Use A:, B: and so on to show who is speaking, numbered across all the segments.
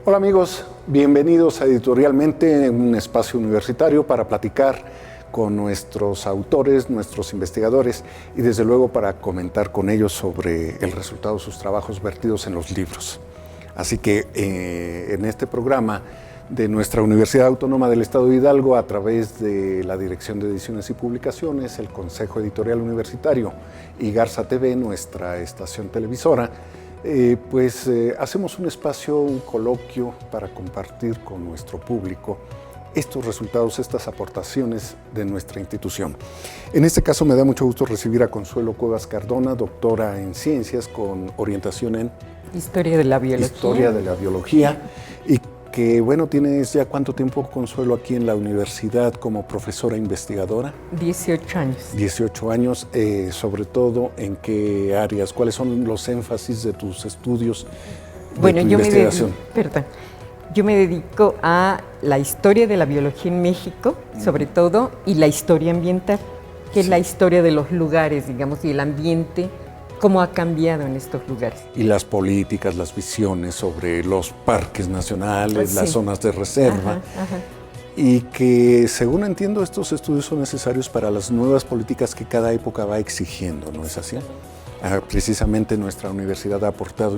A: Hola amigos, bienvenidos a Editorialmente, un espacio universitario para platicar con nuestros autores, nuestros investigadores y desde luego para comentar con ellos sobre el resultado de sus trabajos vertidos en los libros. Así que en este programa de nuestra Universidad Autónoma del Estado de Hidalgo, a través de la Dirección de Ediciones y Publicaciones, el Consejo Editorial Universitario y Garza TV, nuestra estación televisora, hacemos un espacio, un coloquio para compartir con nuestro público estos resultados, estas aportaciones de nuestra institución. En este caso me da mucho gusto recibir a Consuelo Cuevas Cardona, doctora en Ciencias con orientación en
B: Historia de la Biología.
A: Historia de la Biología, y que, bueno, ¿tienes ya cuánto tiempo, Consuelo, aquí en la universidad como profesora investigadora?
B: 18 años.
A: 18 años, sobre todo, ¿en qué áreas? ¿Cuáles son los énfasis de tus estudios, de tu investigación?
B: Yo me dedico a la historia de la biología en México, sobre todo, y la historia ambiental, que es la historia de los lugares, digamos, y el ambiente, cómo ha cambiado en estos lugares.
A: Y las políticas, las visiones sobre los parques nacionales, las zonas de reserva. Y que, según entiendo, estos estudios son necesarios para las nuevas políticas que cada época va exigiendo, ¿no es así? Precisamente nuestra universidad ha aportado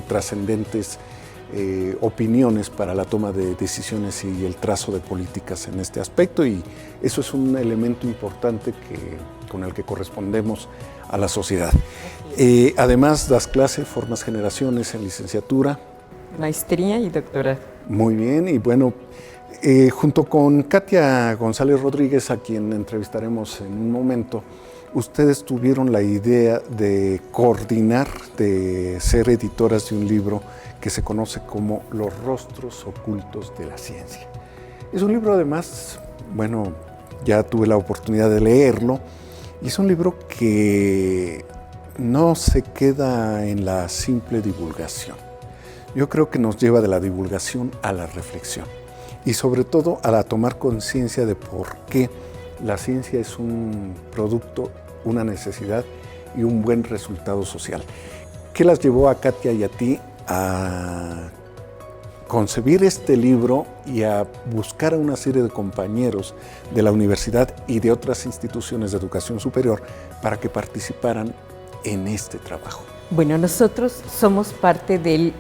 A: trascendentes opiniones para la toma de decisiones y el trazo de políticas en este aspecto, y eso es un elemento importante con el que correspondemos a la sociedad. Además, das clase, formas generaciones en licenciatura,
B: maestría y doctorado.
A: Muy bien, y bueno, junto con Katia González Rodríguez, a quien entrevistaremos en un momento, ustedes tuvieron la idea de coordinar, de ser editoras de un libro que se conoce como Los rostros ocultos de la ciencia. Es un libro, además, bueno, ya tuve la oportunidad de leerlo, y es un libro que no se queda en la simple divulgación. Yo creo que nos lleva de la divulgación a la reflexión y sobre todo a la tomar conciencia de por qué la ciencia es un producto, una necesidad y un buen resultado social. ¿Qué las llevó a Katia y a ti a concebir este libro y a buscar a una serie de compañeros de la universidad y de otras instituciones de educación superior para que participaran en este trabajo?
B: Bueno, nosotros somos parte del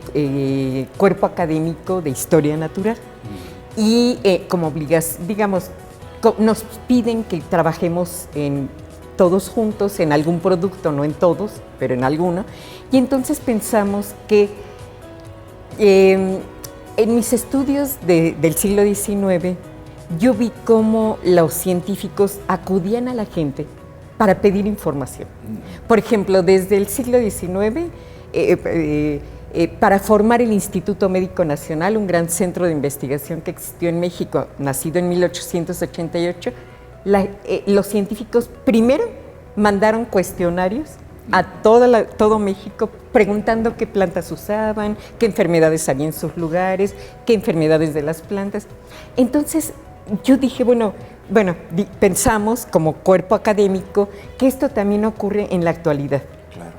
B: cuerpo académico de Historia Natural y como obligación, digamos, nos piden que trabajemos todos juntos en algún producto, no en todos, pero en alguno, y entonces pensamos que en mis estudios del siglo XIX, yo vi cómo los científicos acudían a la gente para pedir información. Por ejemplo, desde el siglo XIX, para formar el Instituto Médico Nacional, un gran centro de investigación que existió en México, nacido en 1888, los científicos primero mandaron cuestionarios a todo México preguntando qué plantas usaban, qué enfermedades había en sus lugares, qué enfermedades de las plantas. Entonces yo dije, pensamos como cuerpo académico que esto también ocurre en la actualidad.
A: Claro.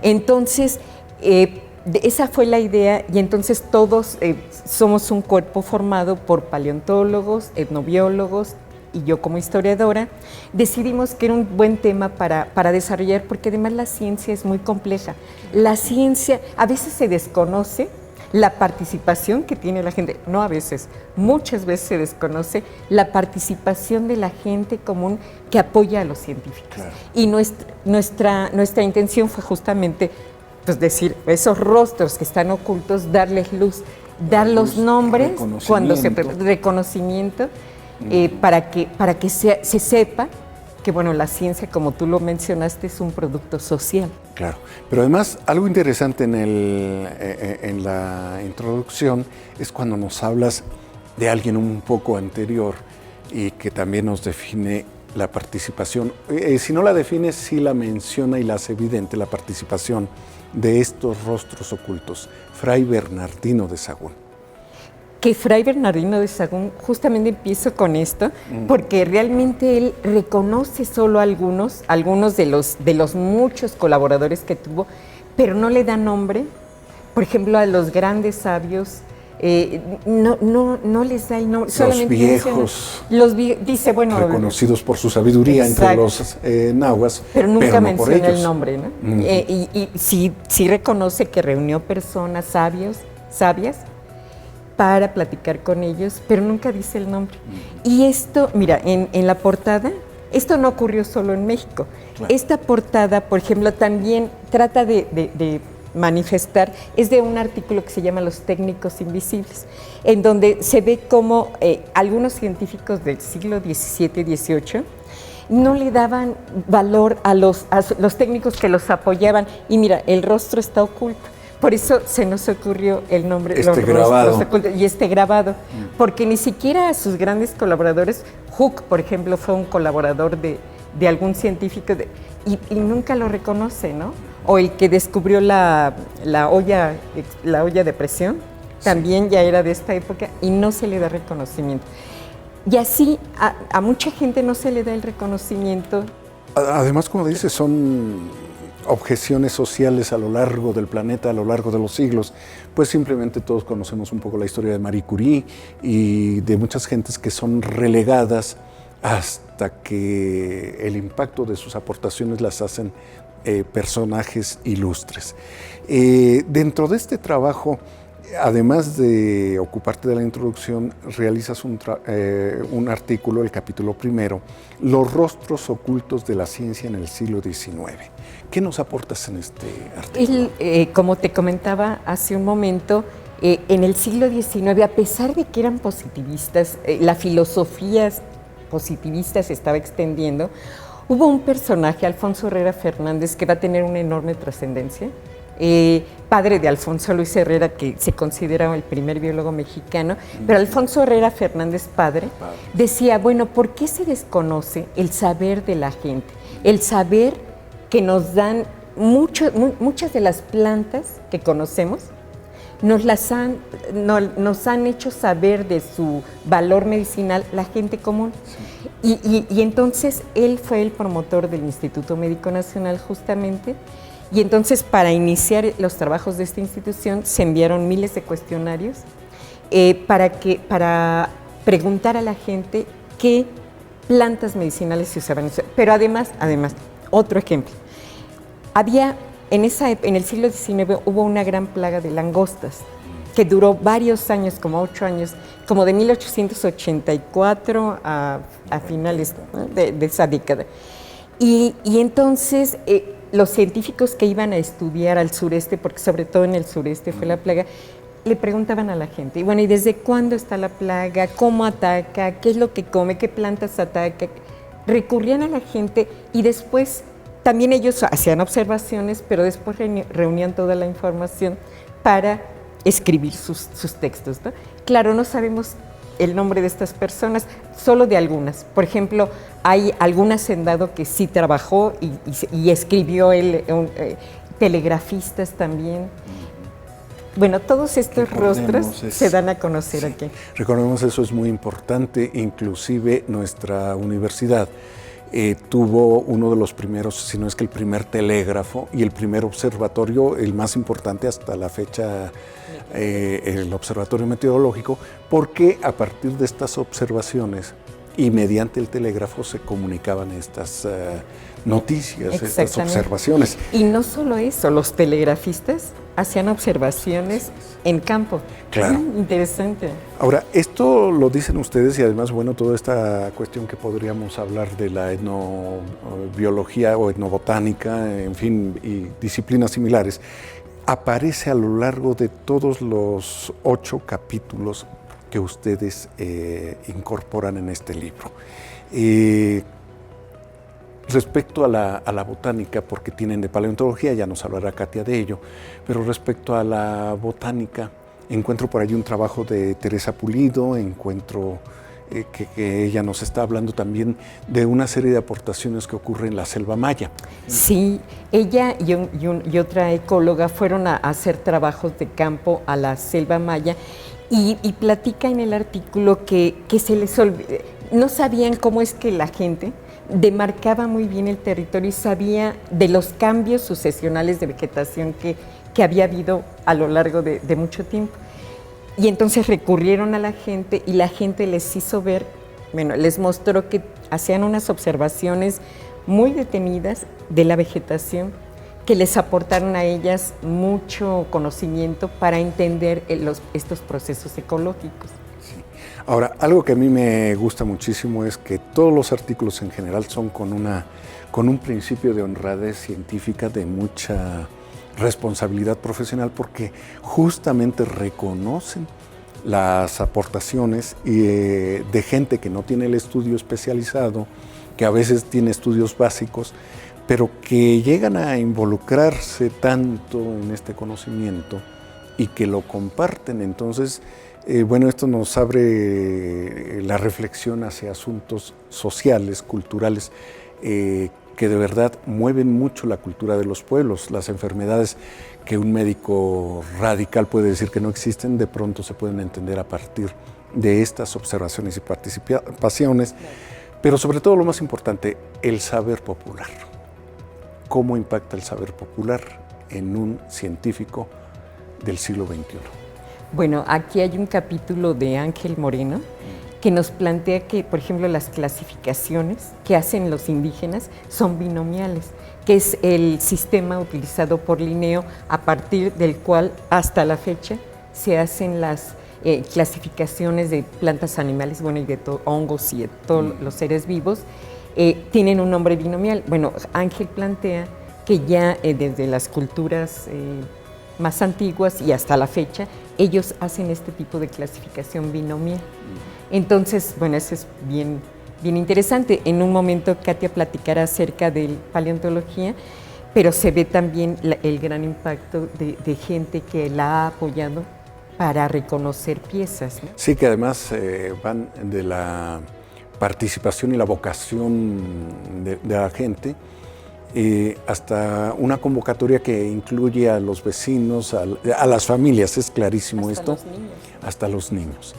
B: Entonces, esa fue la idea, y entonces todos somos un cuerpo formado por paleontólogos, etnobiólogos, y yo como historiadora, decidimos que era un buen tema para desarrollar, porque además la ciencia es muy compleja. La ciencia, a veces se desconoce la participación que tiene la gente, no a veces, muchas veces se desconoce la participación de la gente común que apoya a los científicos. Claro. Y nuestra intención fue justamente decir, esos rostros que están ocultos, darles luz, dar los nombres, cuando reconocimiento, para que se sepa que, la ciencia, como tú lo mencionaste, es un producto social.
A: Claro, pero además algo interesante en la introducción es cuando nos hablas de alguien un poco anterior y que también nos define la participación. Si no la define, sí la menciona y la hace evidente, la participación de estos rostros ocultos. Fray Bernardino de Sahagún.
B: Que Fray Bernardino de Sahagún, justamente empiezo con esto, porque realmente él reconoce solo algunos de los muchos colaboradores que tuvo, pero no le da nombre, por ejemplo, a los grandes sabios no les da el nombre.
A: Los
B: solamente
A: viejos.
B: Dice, bueno.
A: Reconocidos por su sabiduría entre los nahuas.
B: Pero nunca
A: no
B: menciona el nombre, ¿no? Y sí reconoce que reunió personas sabias para platicar con ellos, pero nunca dice el nombre. Y esto, mira, en la portada, esto no ocurrió solo en México. Claro. Esta portada, por ejemplo, también trata de manifestar, es de un artículo que se llama Los técnicos invisibles, en donde se ve cómo algunos científicos del siglo XVII y XVIII no le daban valor a los técnicos que los apoyaban. Y mira, el rostro está oculto. Por eso se nos ocurrió el nombre, este grabado, porque ni siquiera a sus grandes colaboradores, Hooke, por ejemplo, fue un colaborador de algún científico y nunca lo reconoce, ¿no? O el que descubrió la olla de presión, también ya era de esta época y no se le da reconocimiento. Y así a mucha gente no se le da el reconocimiento.
A: Además, como dices, son objeciones sociales a lo largo del planeta, a lo largo de los siglos, pues simplemente todos conocemos un poco la historia de Marie Curie y de muchas gentes que son relegadas hasta que el impacto de sus aportaciones las hacen personajes ilustres. Dentro de este trabajo, además de ocuparte de la introducción, realizas un artículo, el capítulo primero, Los rostros ocultos de la ciencia en el siglo XIX. ¿Qué nos aportas en este artículo?
B: Como te comentaba hace un momento, en el siglo XIX, a pesar de que eran positivistas, la filosofía positivista se estaba extendiendo, hubo un personaje, Alfonso Herrera Fernández, que va a tener una enorme trascendencia. Padre de Alfonso Luis Herrera, que se considera el primer biólogo mexicano, pero Alfonso Herrera Fernández, padre, decía, bueno, ¿por qué se desconoce el saber de la gente? El saber que nos dan muchas de las plantas que conocemos, nos han hecho saber de su valor medicinal la gente común. Sí. Y entonces él fue el promotor del Instituto Médico Nacional justamente. Y entonces, para iniciar los trabajos de esta institución, se enviaron miles de cuestionarios para preguntar a la gente qué plantas medicinales se usaban. Pero además, otro ejemplo. En el siglo XIX hubo una gran plaga de langostas que duró varios años, como 8 años, como de 1884 a finales de esa década. Y entonces los científicos que iban a estudiar al sureste, porque sobre todo en el sureste fue la plaga, le preguntaban a la gente, y bueno, ¿y desde cuándo está la plaga? ¿Cómo ataca? ¿Qué es lo que come? ¿Qué plantas ataca? Recurrían a la gente y después también ellos hacían observaciones, pero después reunían toda la información para escribir sus textos, ¿no? Claro, no sabemos el nombre de estas personas, solo de algunas. Por ejemplo, hay algún hacendado que sí trabajó y escribió telegrafistas también. Bueno, todos estos rostros se dan a conocer aquí.
A: Recordemos, eso es muy importante, inclusive nuestra universidad tuvo uno de los primeros, si no es que el primer telégrafo y el primer observatorio, el más importante hasta la fecha, el observatorio meteorológico, porque a partir de estas observaciones y mediante el telégrafo se comunicaban estas noticias, estas observaciones.
B: Y no solo eso, los telegrafistas hacían observaciones en campo.
A: Claro.
B: Interesante.
A: Ahora, esto lo dicen ustedes y además, bueno, toda esta cuestión que podríamos hablar de la etnobiología o etnobotánica, en fin, y disciplinas similares, aparece a lo largo de todos los 8 capítulos que ustedes incorporan en este libro. Respecto a la botánica, porque tienen de paleontología, ya nos hablará Katia de ello, pero respecto a la botánica, encuentro por allí un trabajo de Teresa Pulido, encuentro que ella nos está hablando también de una serie de aportaciones que ocurren en la selva maya.
B: Sí, ella y otra ecóloga fueron a hacer trabajos de campo a la selva maya y platica en el artículo que se les no sabían cómo es que la gente demarcaba muy bien el territorio y sabía de los cambios sucesionales de vegetación que había habido a lo largo de mucho tiempo. Y entonces recurrieron a la gente y la gente les hizo ver, bueno, les mostró que hacían unas observaciones muy detenidas de la vegetación que les aportaron a ellas mucho conocimiento para entender estos procesos ecológicos.
A: Sí. Ahora, algo que a mí me gusta muchísimo es que todos los artículos en general son con un principio de honradez científica, de mucha responsabilidad profesional, porque justamente reconocen las aportaciones de gente que no tiene el estudio especializado, que a veces tiene estudios básicos, pero que llegan a involucrarse tanto en este conocimiento y que lo comparten. Entonces, bueno, esto nos abre la reflexión hacia asuntos sociales, culturales, que de verdad mueven mucho la cultura de los pueblos. Las enfermedades que un médico radical puede decir que no existen, de pronto se pueden entender a partir de estas observaciones y participaciones, pero sobre todo lo más importante, el saber popular. ¿Cómo impacta el saber popular en un científico del siglo XXI?
B: Bueno, aquí hay un capítulo de Ángel Moreno que nos plantea que, por ejemplo, las clasificaciones que hacen los indígenas son binomiales, que es el sistema utilizado por Linneo a partir del cual hasta la fecha se hacen las clasificaciones de plantas, animales, bueno, y de hongos y de todos los seres vivos. Tienen un nombre binomial. Bueno, Ángel plantea que ya desde las culturas más antiguas y hasta la fecha, ellos hacen este tipo de clasificación binomial. Entonces, bueno, eso es bien interesante. En un momento Katia platicará acerca de paleontología, pero se ve también el gran impacto de gente que la ha apoyado para reconocer piezas, ¿no?
A: Sí, que además van de la participación y la vocación de la gente, hasta una convocatoria que incluye a los vecinos, a las familias, es clarísimo
B: hasta
A: esto.
B: Los niños.
A: Hasta los niños.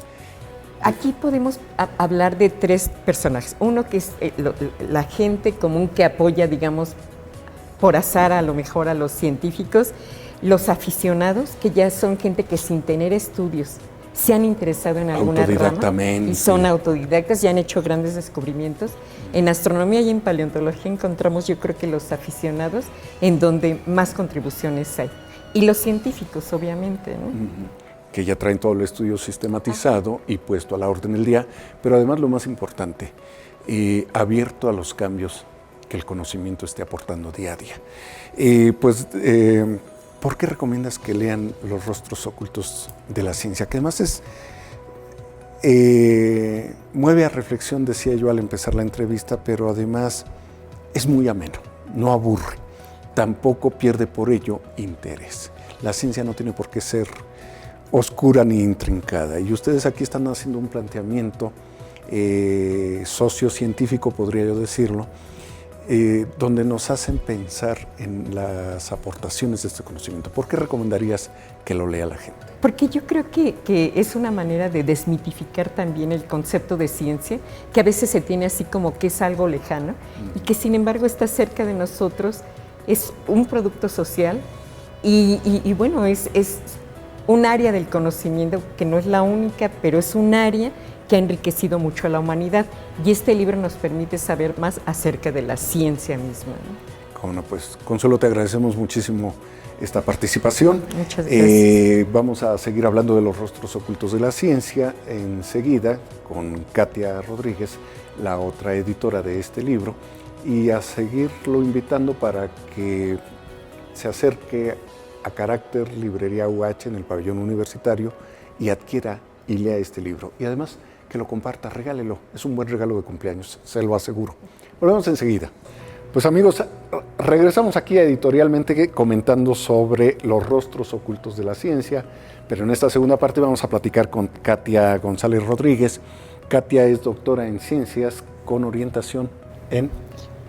B: Aquí podemos hablar de tres personajes. Uno que es la gente común que apoya, digamos, por azar a lo mejor a los científicos, los aficionados, que ya son gente que sin tener estudios se han interesado en alguna rama y son autodidactas y han hecho grandes descubrimientos. En astronomía y en paleontología encontramos, yo creo que los aficionados en donde más contribuciones hay. Y los científicos, obviamente, ¿no?
A: Que ya traen todo el estudio sistematizado y puesto a la orden del día, pero además lo más importante, abierto a los cambios que el conocimiento esté aportando día a día. ¿Por qué recomiendas que lean Los rostros ocultos de la ciencia? Que además mueve a reflexión, decía yo al empezar la entrevista, pero además es muy ameno, no aburre, tampoco pierde por ello interés. La ciencia no tiene por qué ser oscura ni intrincada, y ustedes aquí están haciendo un planteamiento sociocientífico, podría yo decirlo, donde nos hacen pensar en las aportaciones de este conocimiento. ¿Por qué recomendarías que lo lea la gente?
B: Porque yo creo que es una manera de desmitificar también el concepto de ciencia, que a veces se tiene así como que es algo lejano, y que sin embargo está cerca de nosotros, es un producto social, y bueno, es un área del conocimiento que no es la única, pero es un área que ha enriquecido mucho a la humanidad, y este libro nos permite saber más acerca de la ciencia misma, ¿no?
A: Bueno, pues Consuelo, te agradecemos muchísimo esta participación.
B: Muchas gracias.
A: Vamos a seguir hablando de Los rostros ocultos de la ciencia enseguida con Katia Rodríguez, la otra editora de este libro, y a seguirlo invitando para que se acerque a Carácter Librería UH en el pabellón universitario y adquiera y lea este libro. Y además que lo comparta, regálelo. Es un buen regalo de cumpleaños, se lo aseguro. Volvemos enseguida. Pues amigos, regresamos aquí a Editorialmente comentando sobre Los rostros ocultos de la ciencia, pero en esta segunda parte vamos a platicar con Katia González Rodríguez. Katia es doctora en ciencias con orientación en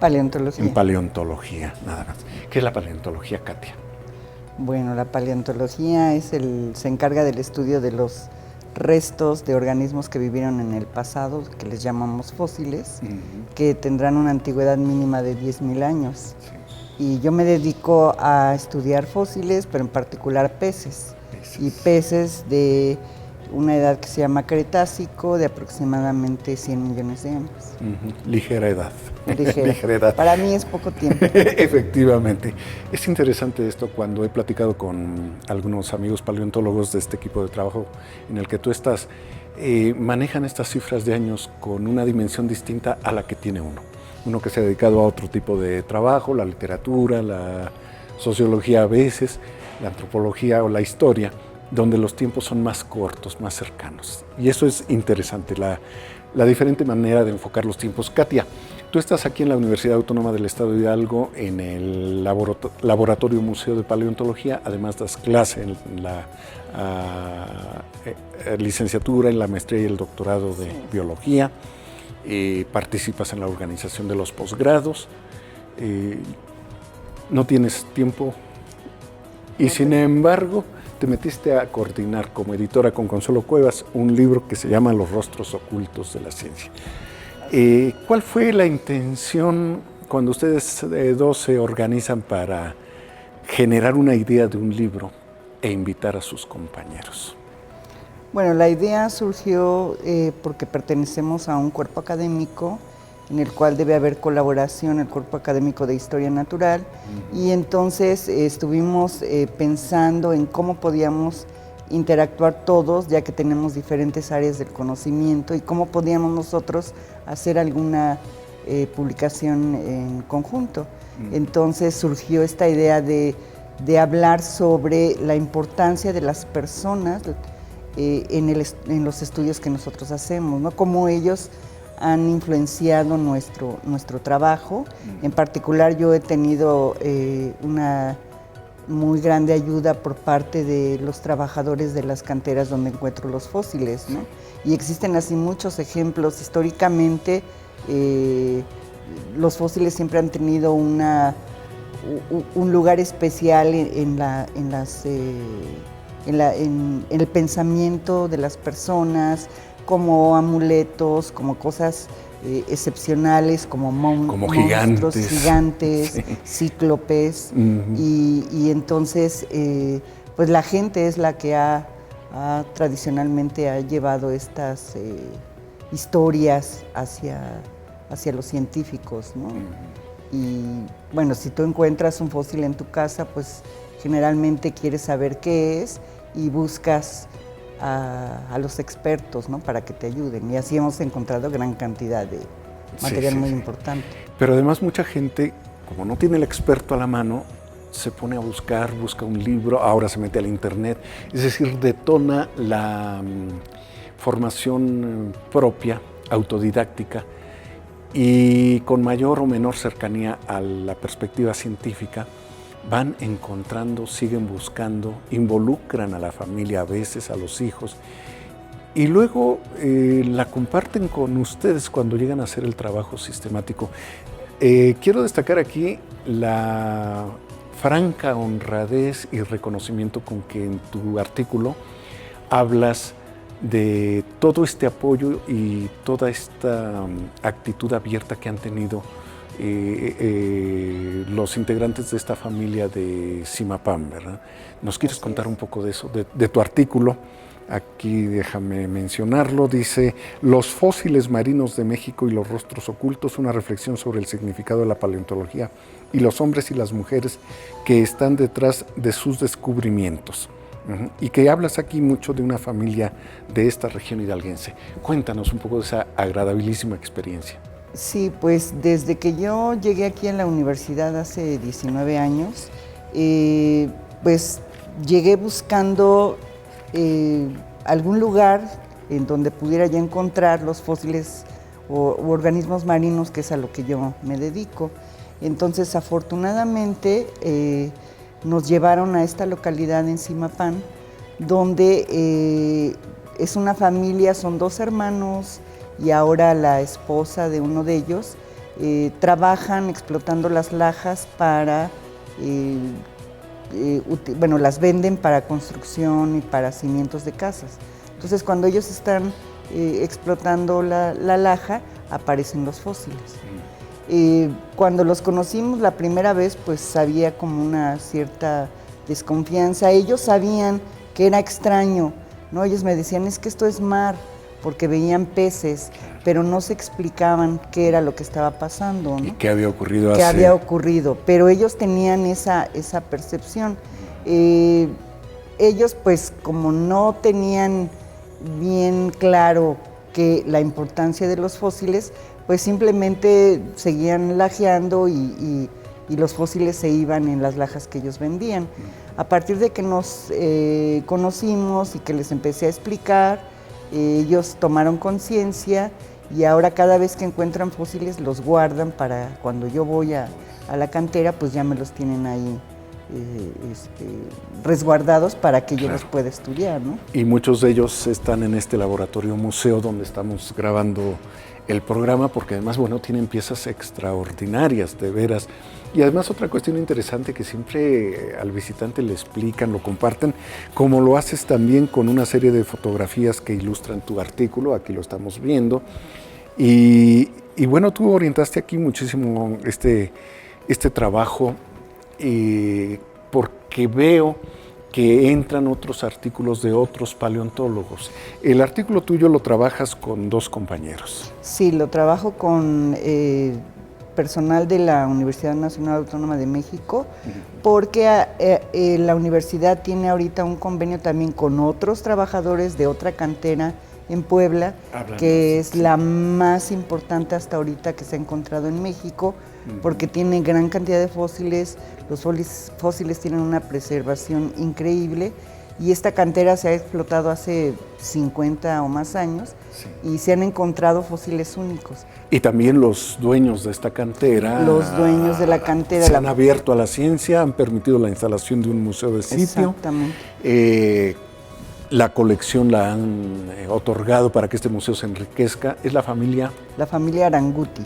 C: paleontología.
A: En paleontología, nada más. ¿Qué es la paleontología, Katia?
C: Bueno, la paleontología se encarga del estudio de los restos de organismos que vivieron en el pasado, que les llamamos fósiles, que tendrán una antigüedad mínima de 10.000 años. Sí. Y yo me dedico a estudiar fósiles, pero en particular peces. Y peces de una edad que se llama Cretácico de aproximadamente 100 millones de años.
A: Ligera edad.
C: Ligera edad. Para mí es poco tiempo.
A: Efectivamente. Es interesante esto cuando he platicado con algunos amigos paleontólogos de este equipo de trabajo en el que tú estás. Manejan estas cifras de años con una dimensión distinta a la que tiene uno. Uno que se ha dedicado a otro tipo de trabajo, la literatura, la sociología a veces, la antropología o la historia, donde los tiempos son más cortos, más cercanos. Y eso es interesante, la diferente manera de enfocar los tiempos. Katia, tú estás aquí en la Universidad Autónoma del Estado de Hidalgo, en el Laboratorio Museo de Paleontología, además das clase en la licenciatura, en la maestría y el doctorado de Biología, participas en la organización de los posgrados, no tienes tiempo y sin embargo te metiste a coordinar como editora con Consuelo Cuevas un libro que se llama Los rostros ocultos de la ciencia. ¿Cuál fue la intención cuando ustedes dos se organizan para generar una idea de un libro e invitar a sus compañeros?
C: Bueno, la idea surgió porque pertenecemos a un cuerpo académico en el cual debe haber colaboración, el cuerpo académico de Historia Natural, y entonces estuvimos pensando en cómo podíamos interactuar todos, ya que tenemos diferentes áreas del conocimiento, y cómo podíamos nosotros hacer alguna publicación en conjunto. Entonces surgió esta idea de hablar sobre la importancia de las personas en los estudios que nosotros hacemos, ¿no? Cómo ellos han influenciado nuestro trabajo. En particular yo he tenido una muy grande ayuda por parte de los trabajadores de las canteras donde encuentro los fósiles, ¿no? Y existen así muchos ejemplos. Históricamente los fósiles siempre han tenido un lugar especial en el pensamiento de las personas, como amuletos, como cosas excepcionales, como monstruos gigantes, sí. Cíclopes, y entonces pues la gente es la que tradicionalmente ha llevado estas historias hacia los científicos, ¿no? Y bueno, si tú encuentras un fósil en tu casa, pues generalmente quieres saber qué es y buscas a los expertos, ¿no? Para que te ayuden, y así hemos encontrado gran cantidad de material muy importante.
A: Pero además mucha gente, como no tiene el experto a la mano, se pone a busca un libro, ahora se mete al internet, es decir, detona la formación propia, autodidáctica, y con mayor o menor cercanía a la perspectiva científica, van encontrando, siguen buscando, involucran a la familia a veces, a los hijos, y luego la comparten con ustedes cuando llegan a hacer el trabajo sistemático. Quiero destacar aquí la franca honradez y reconocimiento con que en tu artículo hablas de todo este apoyo y toda esta actitud abierta que han tenido los integrantes de esta familia de Zimapán, ¿verdad? ¿Nos quieres contar un poco de eso, de tu artículo? Aquí déjame mencionarlo, dice: Los fósiles marinos de México y los rostros ocultos, una reflexión sobre el significado de la paleontología y los hombres y las mujeres que están detrás de sus descubrimientos. Y que hablas aquí mucho de una familia de esta región hidalguense. Cuéntanos un poco de esa agradabilísima experiencia.
C: Sí, pues desde que yo llegué aquí a la universidad hace 19 años, pues llegué buscando algún lugar en donde pudiera yo encontrar los fósiles u organismos marinos, que es a lo que yo me dedico. Entonces, afortunadamente, nos llevaron a esta localidad en Zimapán, donde es una familia, son 2 hermanos, y ahora la esposa de uno de ellos, trabajan explotando las lajas para, las venden para construcción y para cimientos de casas. Entonces, cuando ellos están explotando la laja, aparecen los fósiles. Cuando los conocimos la primera vez, pues había como una cierta desconfianza. Ellos sabían que era extraño ¿no? Ellos me decían, es que esto es mar, porque veían peces, pero no se explicaban qué era lo que estaba pasando, ¿no?
A: ¿Y qué había ocurrido?
C: ¿Qué había ocurrido? Pero ellos tenían esa percepción. Ellos, pues, como no tenían bien claro que la importancia de los fósiles, pues simplemente seguían lajeando y los fósiles se iban en las lajas que ellos vendían. A partir de que nos conocimos y que les empecé a explicar, ellos tomaron conciencia y ahora cada vez que encuentran fósiles los guardan para cuando yo voy a la cantera, pues ya me los tienen ahí resguardados para que yo los pueda estudiar, ¿no?
A: Y muchos de ellos están en este laboratorio museo donde estamos grabando el programa, porque además, bueno, tienen piezas extraordinarias, de veras. Y además otra cuestión interesante que siempre al visitante le explican, lo comparten, como lo haces también con una serie de fotografías que ilustran tu artículo, aquí lo estamos viendo. Y bueno, tú orientaste aquí muchísimo este trabajo, porque veo que entran otros artículos de otros paleontólogos. El artículo tuyo lo trabajas con 2 compañeros.
C: Sí, lo trabajo con personal de la Universidad Nacional Autónoma de México, porque la universidad tiene ahorita un convenio también con otros trabajadores de otra cantera en Puebla, que es la más importante hasta ahorita que se ha encontrado en México, porque tiene gran cantidad de fósiles, los fósiles tienen una preservación increíble y esta cantera se ha explotado hace 50 o más años y se han encontrado fósiles únicos.
A: Y también los dueños de esta cantera,
C: los dueños de la cantera
A: se han abierto a la ciencia, han permitido la instalación de un museo de sitio.
C: Exactamente.
A: La colección la han otorgado para que este museo se enriquezca. Es la familia
C: Aranguti,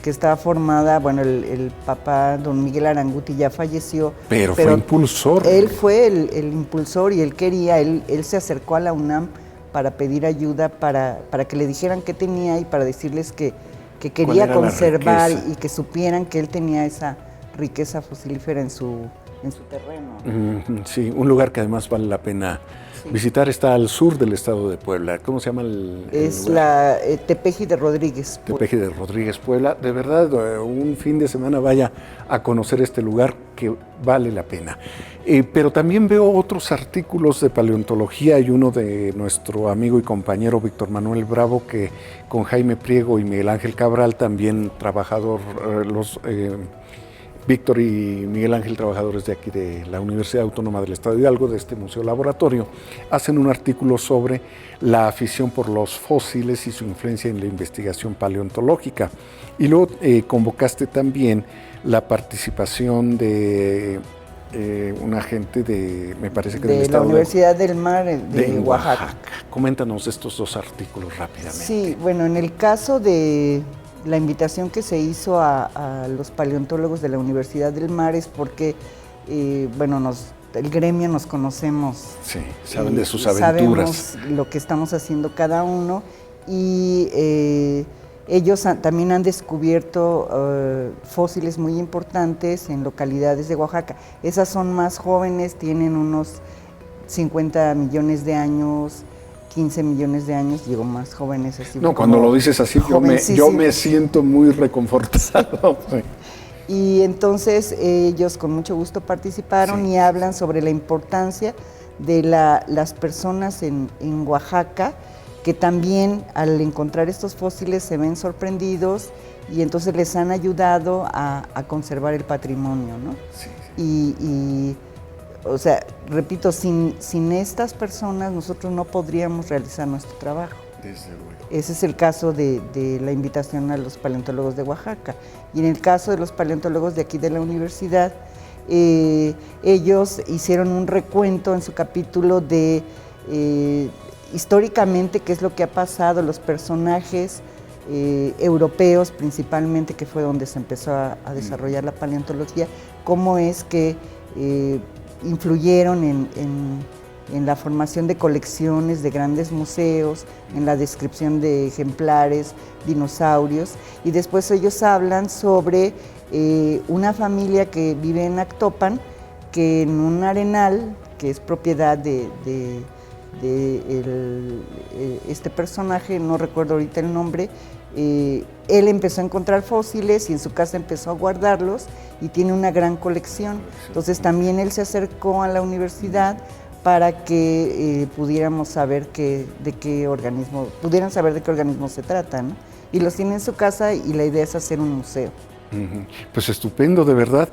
C: que está formada, bueno, el papá, don Miguel Aranguti, ya falleció.
A: Pero fue impulsor.
C: Él fue el impulsor y él quería, él se acercó a la UNAM para pedir ayuda, para que le dijeran qué tenía y para decirles que quería conservar y que supieran que él tenía esa riqueza fosilífera en su terreno.
A: Sí, un lugar que además vale la pena visitar. Está al sur del estado de Puebla. ¿Cómo se llama el
C: Es
A: lugar?
C: la Tepeji de Rodríguez.
A: Tepeji de Rodríguez, Puebla. De verdad, un fin de semana vaya a conocer este lugar que vale la pena. Pero también veo otros artículos de paleontología. Hay uno de nuestro amigo y compañero Víctor Manuel Bravo, que con Jaime Priego y Miguel Ángel Cabral, también trabajador, Víctor y Miguel Ángel, trabajadores de aquí de la Universidad Autónoma del Estado de Hidalgo, de este Museo Laboratorio, hacen un artículo sobre la afición por los fósiles y su influencia en la investigación paleontológica. Y luego convocaste también la participación de un agente de, me parece que
C: de la Universidad del Mar de Oaxaca.
A: Coméntanos estos 2 artículos rápidamente.
C: Sí, bueno, en el caso de la invitación que se hizo a los paleontólogos de la Universidad del Mar es porque, bueno, el gremio nos conocemos.
A: Sí, saben de sus aventuras.
C: Sabemos lo que estamos haciendo cada uno y ellos también han descubierto fósiles muy importantes en localidades de Oaxaca. Esas son más jóvenes, tienen unos 50 millones de años, 15 millones de años, digo, más jóvenes así.
A: No, cuando lo dices así, yo me siento muy reconfortado.
C: Y entonces ellos con mucho gusto participaron y hablan sobre la importancia de las personas en Oaxaca, que también al encontrar estos fósiles se ven sorprendidos y entonces les han ayudado a conservar el patrimonio, ¿no? Sí. O sea, repito, sin estas personas nosotros no podríamos realizar nuestro trabajo.
A: Desde luego.
C: Ese es el caso de la invitación a los paleontólogos de Oaxaca. Y en el caso de los paleontólogos de aquí de la universidad, ellos hicieron un recuento en su capítulo de históricamente qué es lo que ha pasado, los personajes europeos principalmente, que fue donde se empezó a desarrollar la paleontología, cómo es que influyeron en la formación de colecciones de grandes museos, en la descripción de ejemplares, dinosaurios, y después ellos hablan sobre una familia que vive en Actopan, que en un arenal, que es propiedad de este personaje, no recuerdo ahorita el nombre, él empezó a encontrar fósiles y en su casa empezó a guardarlos y tiene una gran colección. Entonces también él se acercó a la universidad para que pudiéramos saber pudieran saber de qué organismo se trata, ¿no? Y los tiene en su casa y la idea es hacer un museo.
A: Pues estupendo, de verdad,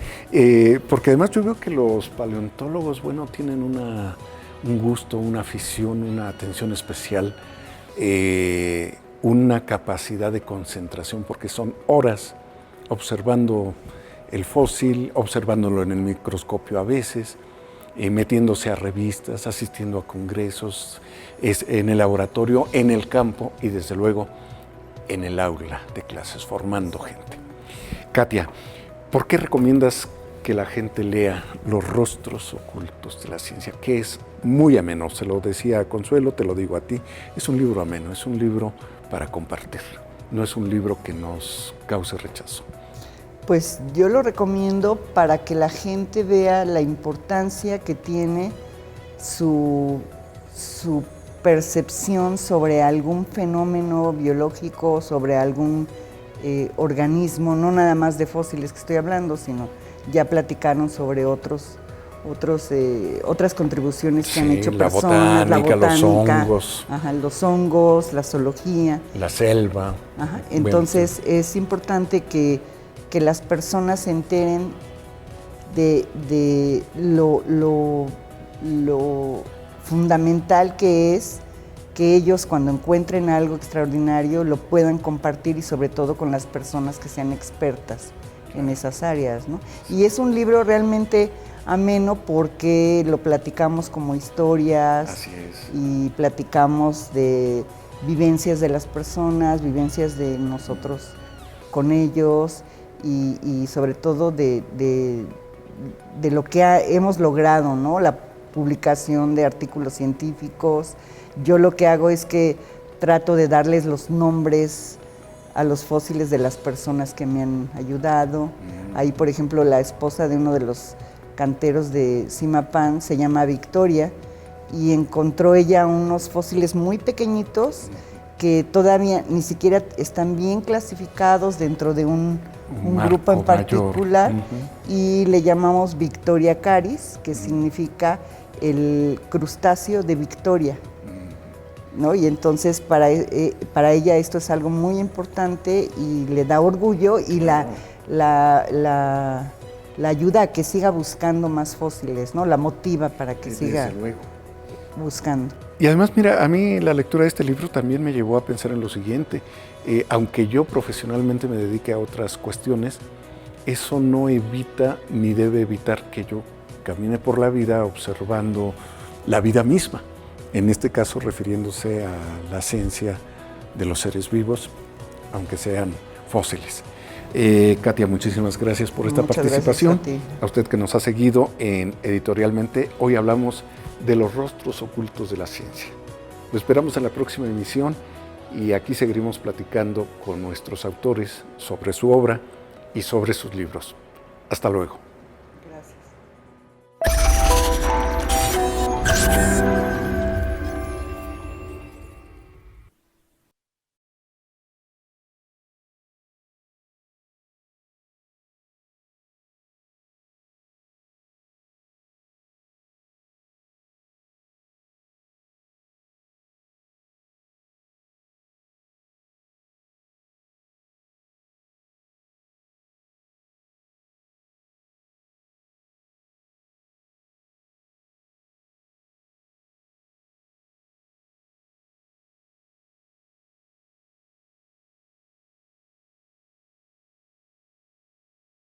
A: porque además yo veo que los paleontólogos, bueno, tienen un gusto, una afición, una atención especial, una capacidad de concentración, porque son horas observando el fósil, observándolo en el microscopio a veces, metiéndose a revistas, asistiendo a congresos, en el laboratorio, en el campo y desde luego en el aula de clases, formando gente. Katia, ¿por qué recomiendas que la gente lea Los rostros ocultos de la ciencia? Que es muy ameno, se lo decía a Consuelo, te lo digo a ti, es un libro ameno, es un libro para compartir, no es un libro que nos cause rechazo.
C: Pues yo lo recomiendo para que la gente vea la importancia que tiene su percepción sobre algún fenómeno biológico, sobre algún organismo, no nada más de fósiles que estoy hablando, sino ya platicaron sobre otras contribuciones que han hecho personas,
A: la botánica,
C: los hongos, la zoología.
A: La selva.
C: Entonces bueno, es importante que las personas se enteren de lo fundamental que es que ellos cuando encuentren algo extraordinario lo puedan compartir y sobre todo con las personas que sean expertas en esas áreas, ¿no? Y es un libro realmente ameno porque lo platicamos como historias.
A: Así es.
C: Y platicamos de vivencias de las personas, vivencias de nosotros con ellos y sobre todo de lo que hemos logrado, ¿no? La publicación de artículos científicos. Yo lo que hago es que trato de darles los nombres a los fósiles de las personas que me han ayudado. Ahí, por ejemplo, la esposa de uno de los canteros de Zimapán se llama Victoria y encontró ella unos fósiles muy pequeñitos que todavía ni siquiera están bien clasificados dentro de un grupo en particular y le llamamos Victoria caris, que significa el crustáceo de Victoria, ¿no? Y entonces para ella esto es algo muy importante y le da orgullo y la ayuda a que siga buscando más fósiles, ¿no? La motiva para que siga buscando.
A: Y además, mira, a mí la lectura de este libro también me llevó a pensar en lo siguiente. Aunque yo profesionalmente me dedique a otras cuestiones, eso no evita ni debe evitar que yo camine por la vida observando la vida misma. En este caso, refiriéndose a la ciencia de los seres vivos, aunque sean fósiles. Katia, muchísimas gracias por esta participación.
C: Gracias
A: a usted que nos ha seguido en Editorialmente. Hoy hablamos de los rostros ocultos de la ciencia. Lo esperamos en la próxima emisión y aquí seguiremos platicando con nuestros autores sobre su obra y sobre sus libros. Hasta luego.